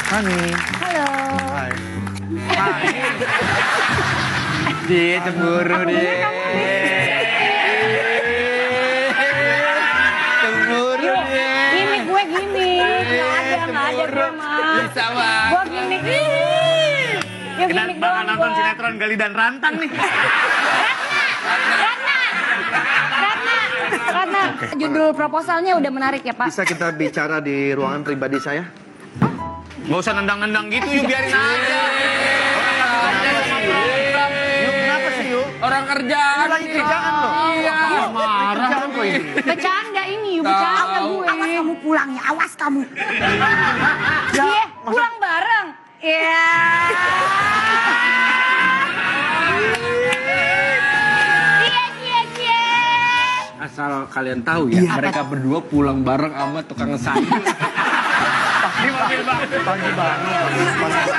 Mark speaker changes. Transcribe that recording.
Speaker 1: Hani.
Speaker 2: Halo.
Speaker 1: Hai. Hai. Dia cemburu dia. Cemburu dia.
Speaker 2: Gimik gue gimik. Nggak ada gue mah.
Speaker 1: Bisa mah.
Speaker 2: Gue gimik. Ya
Speaker 1: Kita
Speaker 2: gimik
Speaker 1: bakal
Speaker 2: doang
Speaker 1: nonton
Speaker 2: gue.
Speaker 1: sinetron Gali dan Rantang nih.
Speaker 2: Karena judul proposalnya udah menarik ya Pak.
Speaker 3: Bisa kita bicara di ruangan pribadi saya?
Speaker 1: Gak usah nendang-nendang gitu, yuk biarin aja.
Speaker 3: Yuk, kenapa sih yuk?
Speaker 4: Orang kerjaan.
Speaker 3: Ini lagi kerjaan loh.
Speaker 4: Iya.
Speaker 3: Marah kan kok ini.
Speaker 2: Bercanda ini, bercanda gue.
Speaker 5: Awas kamu pulang ya, awas kamu.
Speaker 2: Iya, pulang bareng. Iya. Cie.
Speaker 4: Asal kalian tahu ya, mereka berdua pulang bareng sama tukang sayur.
Speaker 1: Di mobil bang.
Speaker 3: Pagi banget.